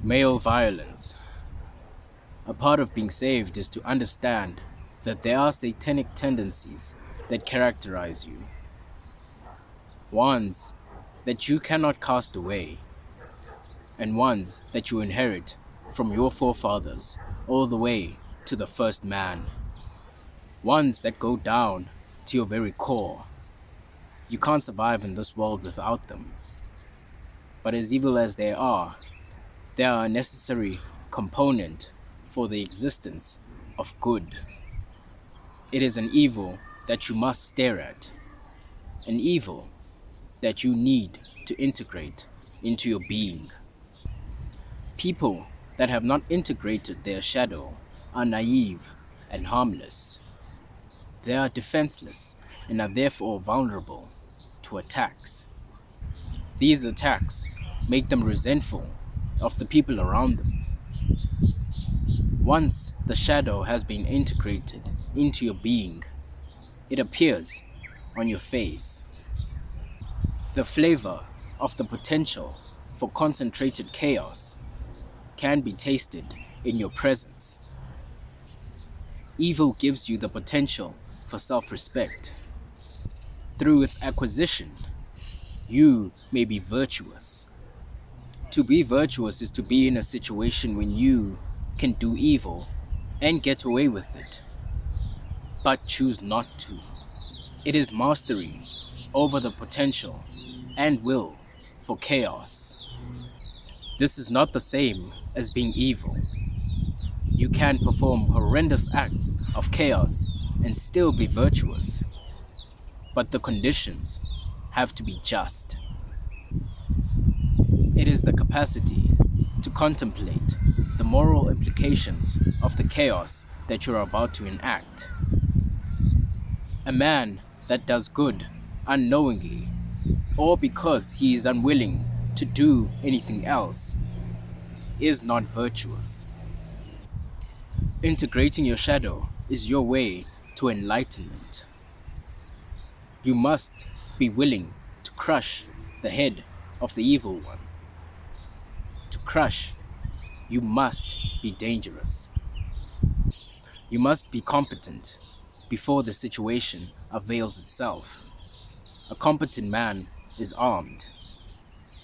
Male violence. A part of being saved is to understand that there are satanic tendencies that characterize you, ones that you cannot cast away, and ones that you inherit from your forefathers all the way to the first man, ones that go down to your very core. You can't survive in this world without them. But as evil as they are a necessary component for the existence of good. It is an evil that you must stare at, an evil that you need to integrate into your being. People that have not integrated their shadow are naive and harmless. They are defenseless and are therefore vulnerable to attacks. These attacks make them resentful of the people around them. Once the shadow has been integrated into your being, it appears on your face. The flavor of the potential for concentrated chaos can be tasted in your presence. Evil gives you the potential for self-respect. Through its acquisition, you may be virtuous. To be virtuous is to be in a situation when you can do evil and get away with it, but choose not to. It is mastery over the potential and will for chaos. This is not the same as being evil. You can perform horrendous acts of chaos and still be virtuous, but the conditions have to be just. It is the capacity to contemplate the moral implications of the chaos that you're about to enact. A man that does good unknowingly or because he is unwilling to do anything else is not virtuous. Integrating your shadow is your way to enlightenment. You must be willing to crush the head of the evil one. To crush, you must be dangerous. You must be competent before the situation avails itself. A competent man is armed,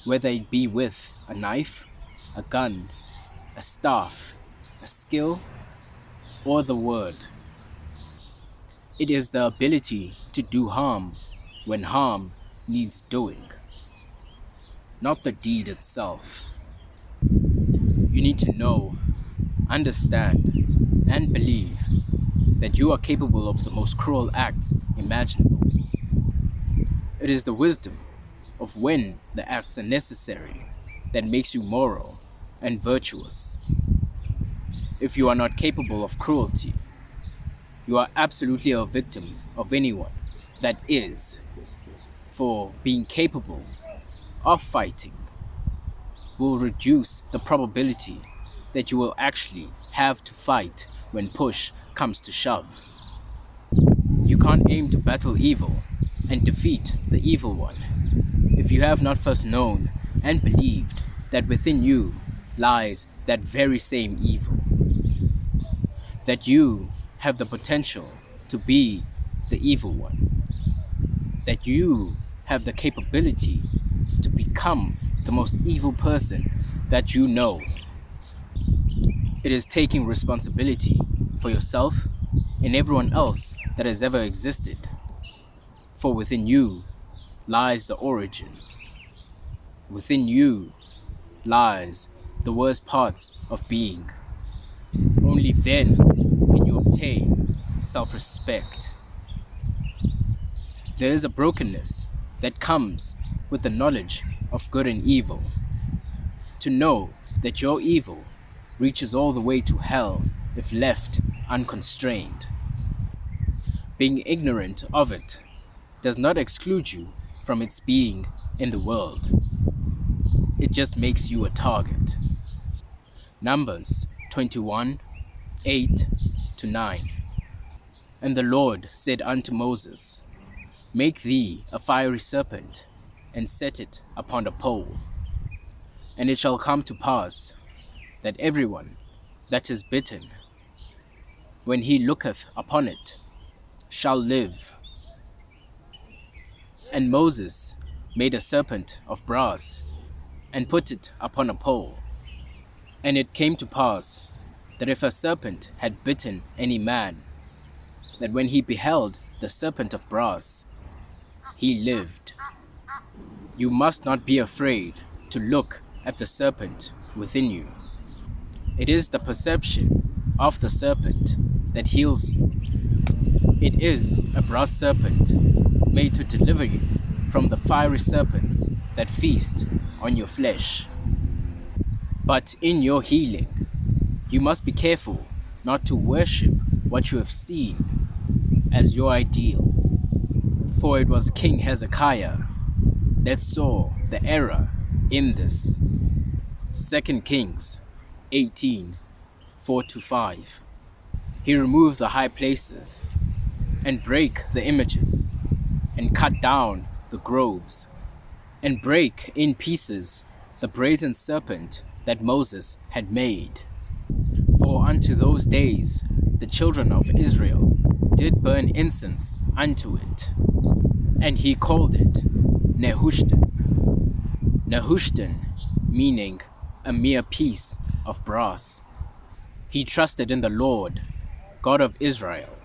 whether it be with a knife, a gun, a staff, a skill, or the word. It is the ability to do harm when harm needs doing, not the deed itself. You need to know, understand, and believe that you are capable of the most cruel acts imaginable. It is the wisdom of when the acts are necessary that makes you moral and virtuous. If you are not capable of cruelty, you are absolutely a victim of anyone that is, for being capable of fighting will reduce the probability that you will actually have to fight when push comes to shove. You can't aim to battle evil and defeat the evil one if you have not first known and believed that within you lies that very same evil. That you have the potential to be the evil one. That you have the capability to become the most evil person that you know. It is taking responsibility for yourself and everyone else that has ever existed. For within you lies the origin. Within you lies the worst parts of being. Only then can you obtain self-respect. There is a brokenness that comes with the knowledge of good and evil. To know that your evil reaches all the way to hell if left unconstrained. Being ignorant of it does not exclude you from its being in the world. It just makes you a target. Numbers 21, 8-9. And the Lord said unto Moses, Make thee a fiery serpent, and set it upon a pole. And it shall come to pass, that everyone that is bitten, when he looketh upon it, shall live. And Moses made a serpent of brass, and put it upon a pole. And it came to pass, that if a serpent had bitten any man, that when he beheld the serpent of brass, he lived. You must not be afraid to look at the serpent within you. It is the perception of the serpent that heals you. It is a brass serpent made to deliver you from the fiery serpents that feast on your flesh. But in your healing, you must be careful not to worship what you have seen as your ideal. For it was King Hezekiah that saw the error in this. 2 Kings 18, 4-5. He removed the high places, and brake the images, and cut down the groves, and brake in pieces the brazen serpent that Moses had made. For unto those days the children of Israel did burn incense unto it, and he called it Nehushtan. Nehushtan meaning a mere piece of brass. He trusted in the Lord, God of Israel,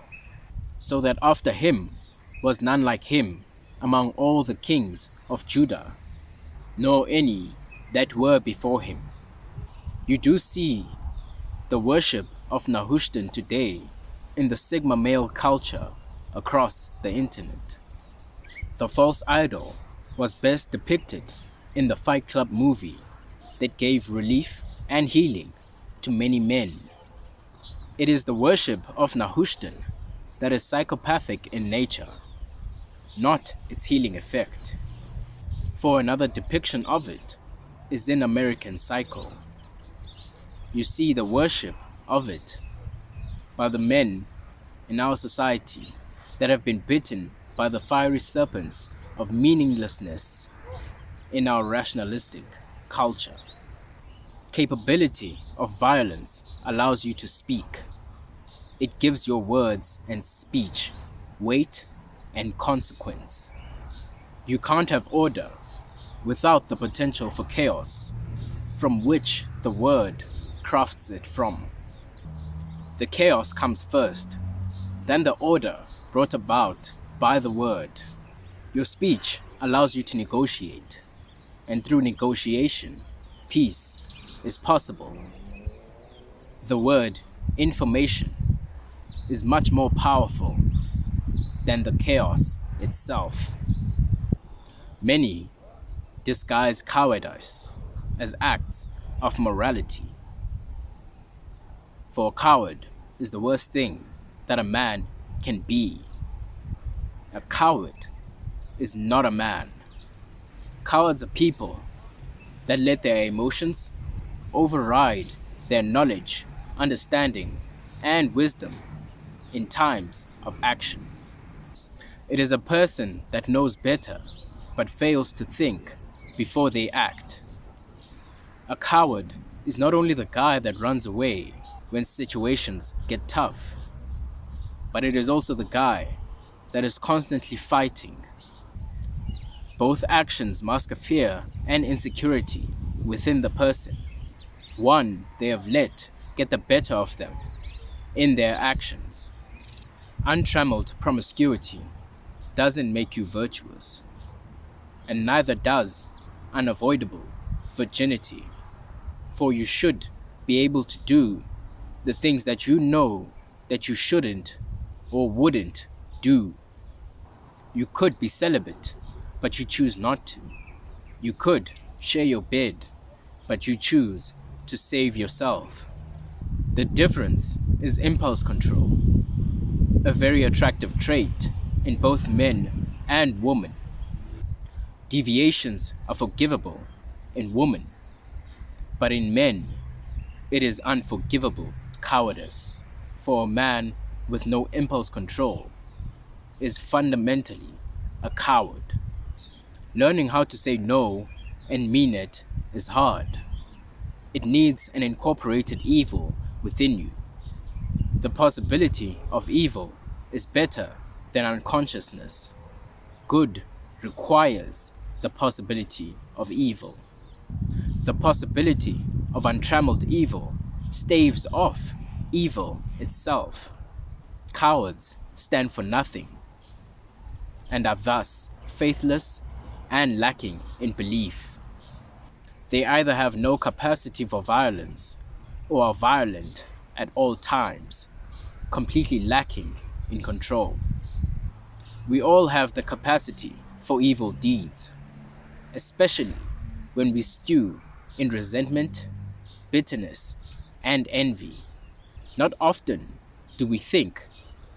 so that after him was none like him among all the kings of Judah, nor any that were before him. You do see the worship of Nehushtan today in the Sigma male culture across the internet. The false idol was best depicted in the Fight Club movie that gave relief and healing to many men. It is the worship of Nehushtan that is psychopathic in nature, not its healing effect. For another depiction of it is in American Psycho. You see the worship of it by the men in our society that have been bitten by the fiery serpents of meaninglessness in our rationalistic culture. Capability of violence allows you to speak. It gives your words and speech weight and consequence. You can't have order without the potential for chaos, from which the word crafts it from. The chaos comes first, then the order brought about by the word. Your speech allows you to negotiate, and through negotiation, peace is possible. The word information is much more powerful than the chaos itself. Many disguise cowardice as acts of morality. For a coward is the worst thing that a man can be. A coward is not a man. Cowards are people that let their emotions override their knowledge, understanding, and wisdom in times of action. It is a person that knows better but fails to think before they act. A coward is not only the guy that runs away when situations get tough, but it is also the guy that is constantly fighting. Both actions mask a fear and insecurity within the person. One they have let get the better of them in their actions. Untrammeled promiscuity doesn't make you virtuous, and neither does unavoidable virginity, for you should be able to do the things that you know that you shouldn't or wouldn't do. You could be celibate, but you choose not to. You could share your bed, but you choose to save yourself. The difference is impulse control, a very attractive trait in both men and women. Deviations are forgivable in women, but in men, it is unforgivable cowardice. For a man with no impulse control is fundamentally a coward. Learning how to say no and mean it is hard. It needs an incorporated evil within you. The possibility of evil is better than unconsciousness. Good requires the possibility of evil. The possibility of untrammeled evil staves off evil itself. Cowards stand for nothing and are thus faithless and lacking in belief. They either have no capacity for violence or are violent at all times, completely lacking in control. We all have the capacity for evil deeds, especially when we stew in resentment, bitterness, and envy. Not often do we think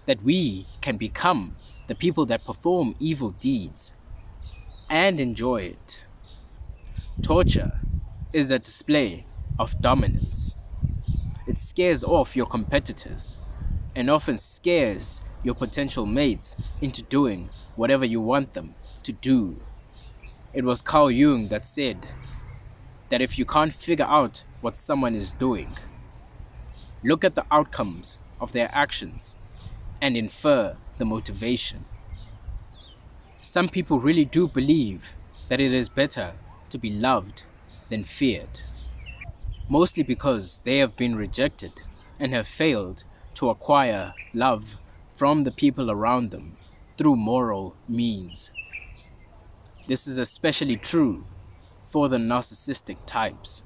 that we can become the people that perform evil deeds and enjoy it. Torture is a display of dominance. It scares off your competitors and often scares your potential mates into doing whatever you want them to do. It was Carl Jung that said that if you can't figure out what someone is doing, look at the outcomes of their actions and infer the motivation. Some people really do believe that it is better to be loved than feared, mostly because they have been rejected and have failed to acquire love from the people around them through moral means. This is especially true for the narcissistic types,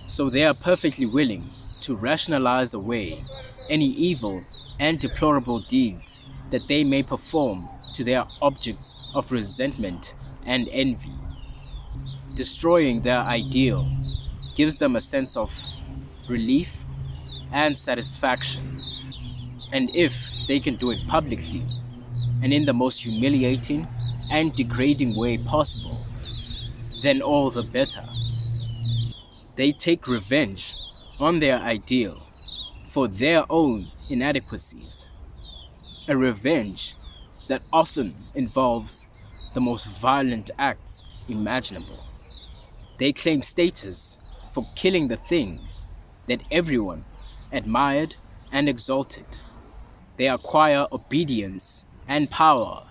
so they are perfectly willing to rationalize away any evil and deplorable deeds that they may perform to their objects of resentment and envy. Destroying their ideal gives them a sense of relief and satisfaction. And if they can do it publicly and in the most humiliating and degrading way possible, then all the better. They take revenge on their ideal for their own inadequacies, a revenge that often involves the most violent acts imaginable. They claim status for killing the thing that everyone admired and exalted. They acquire obedience and power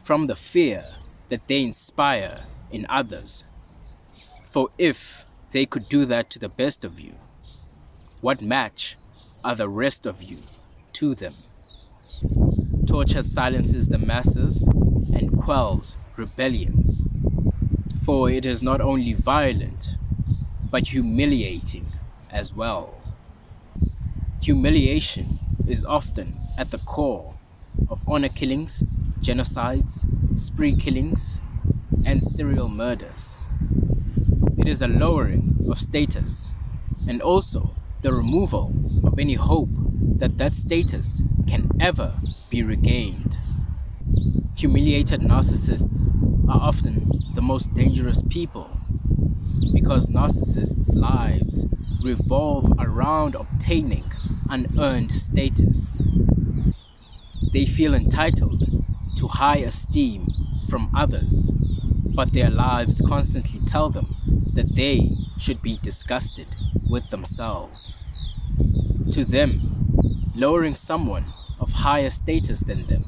from the fear that they inspire in others. For if they could do that to the best of you, what match are the rest of you to them? Torture silences the masses and quells rebellions, for it is not only violent, but humiliating as well. Humiliation is often at the core of honor killings, genocides, spree killings, and serial murders. It is a lowering of status and also the removal of any hope that that status can ever be regained. Humiliated narcissists are often the most dangerous people because narcissists' lives revolve around obtaining unearned status. They feel entitled to high esteem from others, but their lives constantly tell them that they should be disgusted with themselves. To them, lowering someone of higher status than them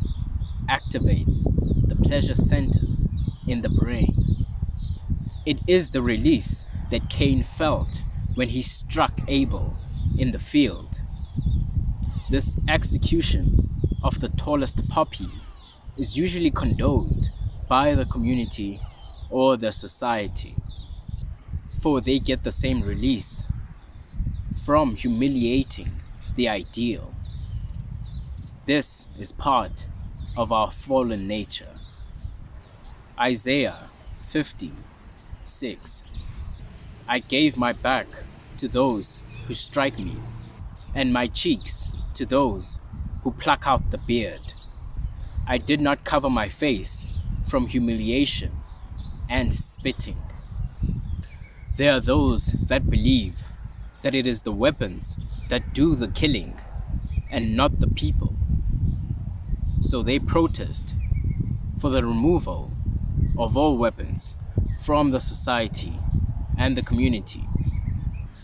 activates the pleasure centers in the brain. It is the release that Cain felt when he struck Abel in the field. This execution of the tallest poppy is usually condoned by the community or the society, for they get the same release from humiliating the ideal. This is part of our fallen nature. Isaiah 50:6. I gave my back to those who strike me, and my cheeks to those who pluck out the beard. I did not cover my face from humiliation and spitting. There are those that believe that it is the weapons that do the killing and not the people. So they protest for the removal of all weapons from the society and the community.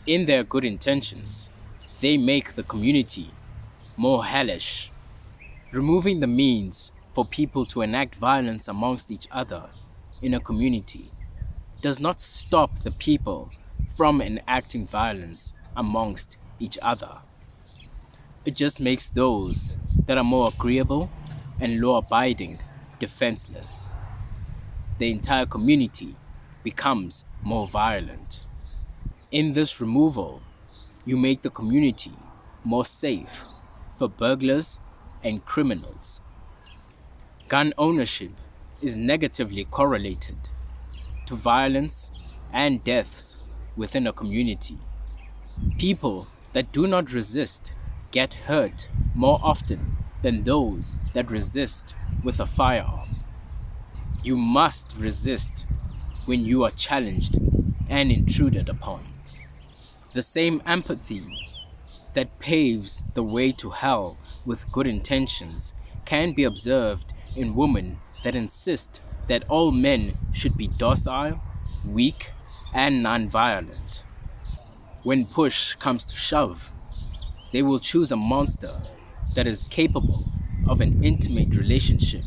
In their good intentions, they make the community more hellish. Removing the means for people to enact violence amongst each other in a community does not stop the people from enacting violence amongst each other. It just makes those that are more agreeable and law abiding defenseless. The entire community becomes more violent. In this removal, you make the community more safe for burglars and criminals. Gun ownership is negatively correlated to violence and deaths within a community. People that do not resist get hurt more often than those that resist with a firearm. You must resist when you are challenged and intruded upon. The same empathy that paves the way to hell with good intentions can be observed in women that insist that all men should be docile, weak, and non-violent. When push comes to shove, they will choose a monster that is capable of an intimate relationship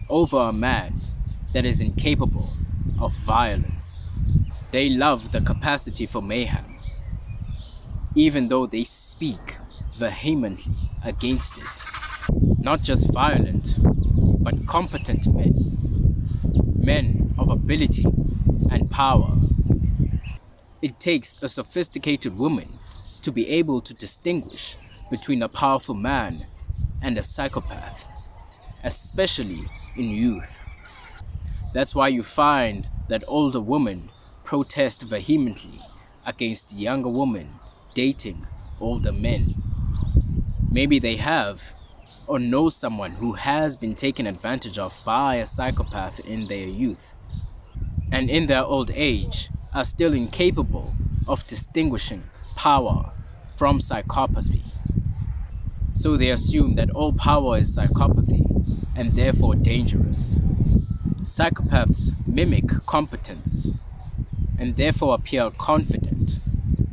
over a man that is incapable of violence. They love the capacity for mayhem, even though they speak vehemently against it. Not just violent, but competent men of ability and power. It takes a sophisticated woman to be able to distinguish between a powerful man and a psychopath, especially in youth. That's why you find that older women protest vehemently against younger women dating older men. Maybe they have or know someone who has been taken advantage of by a psychopath in their youth, and in their old age are still incapable of distinguishing power from psychopathy. So they assume that all power is psychopathy and therefore dangerous. Psychopaths mimic competence and therefore appear confident.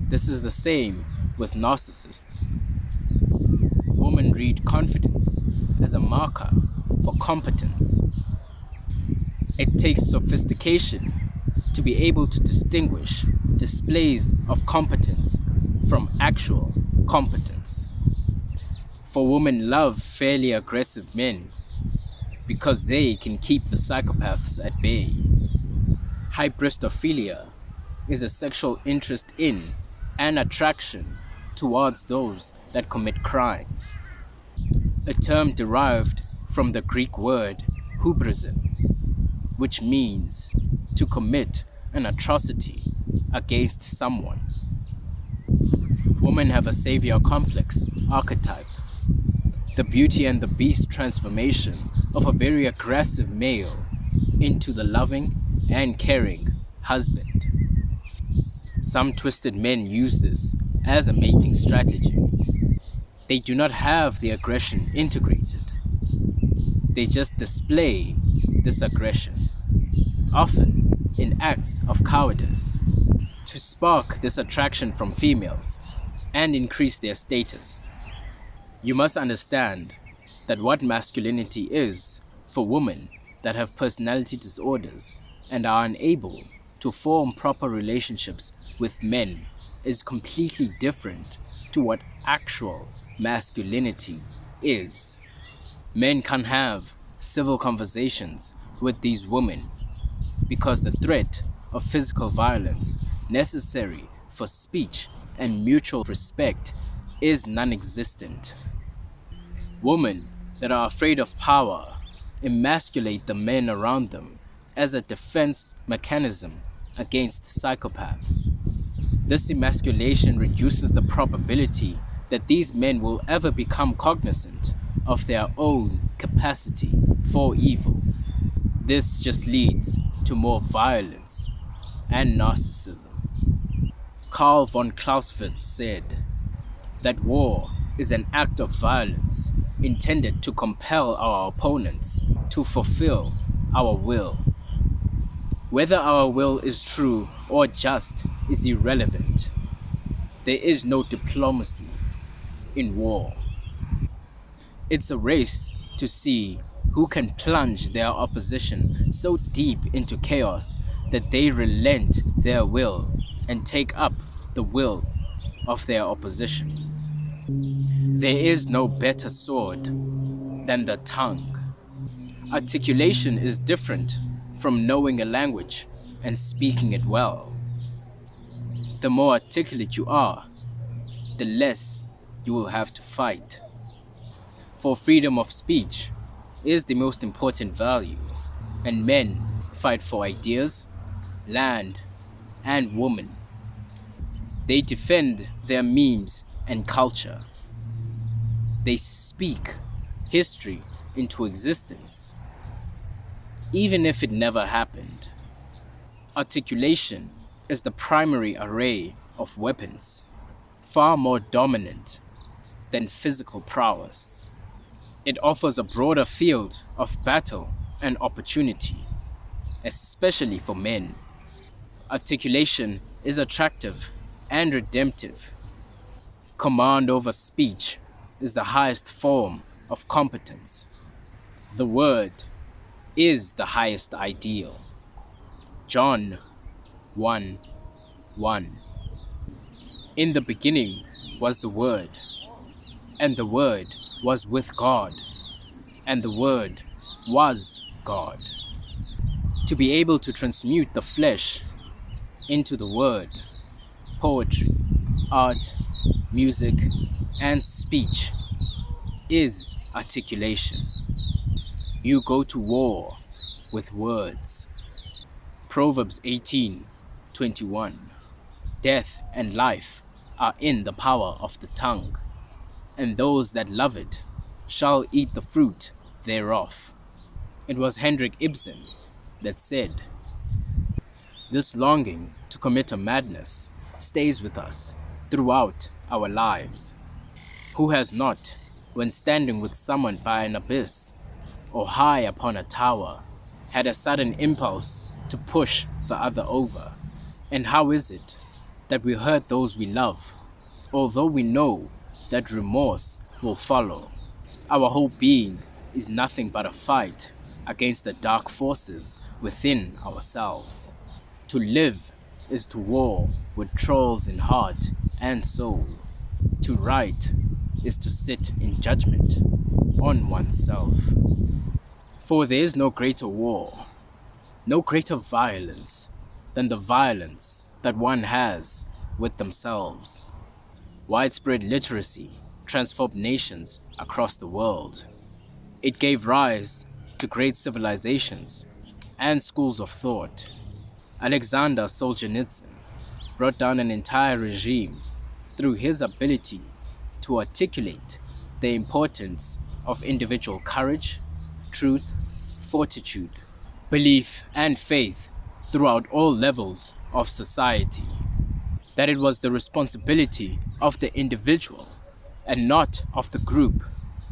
This is the same with narcissists. Women read confidence as a marker for competence. It takes sophistication to be able to distinguish displays of competence from actual competence. For women love fairly aggressive men because they can keep the psychopaths at bay. Hybristophilia is a sexual interest in and attraction towards those that commit crimes, a term derived from the Greek word hubrism, which means to commit an atrocity against someone. Women have a savior complex archetype, the Beauty and the Beast transformation of a very aggressive male into the loving and caring husband. Some twisted men use this as a mating strategy. They do not have the aggression integrated. They just display this aggression, often in acts of cowardice, to spark this attraction from females and increase their status. You must understand that what masculinity is for women that have personality disorders and are unable to form proper relationships with men is completely different to what actual masculinity is. Men can have civil conversations with these women because the threat of physical violence necessary for speech and mutual respect is non-existent. Women that are afraid of power emasculate the men around them as a defense mechanism against psychopaths. This emasculation reduces the probability that these men will ever become cognizant of their own capacity for evil. This just leads to more violence and narcissism. Karl von Clausewitz said that war is an act of violence intended to compel our opponents to fulfill our will. Whether our will is true or just is irrelevant. There is no diplomacy in war. It's a race to see who can plunge their opposition so deep into chaos that they relent their will and take up the will of their opposition. There is no better sword than the tongue. Articulation is different from knowing a language and speaking it well. The more articulate you are, the less you will have to fight. For freedom of speech is the most important value, and men fight for ideas, land, and women. They defend their memes and culture. They speak history into existence, even if it never happened. Articulation is the primary array of weapons, far more dominant than physical prowess. It offers a broader field of battle and opportunity, especially for men. Articulation is attractive and redemptive. Command over speech is the highest form of competence. The word is the highest ideal. John 1 1. In the beginning was the Word, and the Word was with God, and the Word was God. To be able to transmute the flesh into the Word, poetry, art, music, and speech is articulation. You go to war with words. Proverbs 18:21. Death and life are in the power of the tongue, and those that love it shall eat the fruit thereof. It was Henrik Ibsen that said, "This longing to commit a madness stays with us throughout our lives. Who has not, when standing with someone by an abyss or high upon a tower, had a sudden impulse to push the other over? And how is it that we hurt those we love, although we know that remorse will follow? Our whole being is nothing but a fight against the dark forces within ourselves. To live is to war with trolls in heart and soul. To write is to sit in judgment on oneself. For there is no greater war, no greater violence than the violence that one has with themselves." Widespread literacy transformed nations across the world. It gave rise to great civilizations and schools of thought. Alexander Solzhenitsyn brought down an entire regime through his ability to articulate the importance of individual courage, truth, fortitude, belief, and faith throughout all levels of society. That it was the responsibility of the individual and not of the group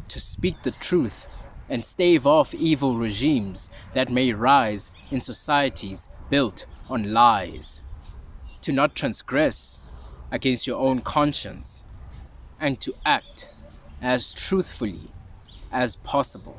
to speak the truth and stave off evil regimes that may rise in societies built on lies. To not transgress against your own conscience and to act as truthfully as possible.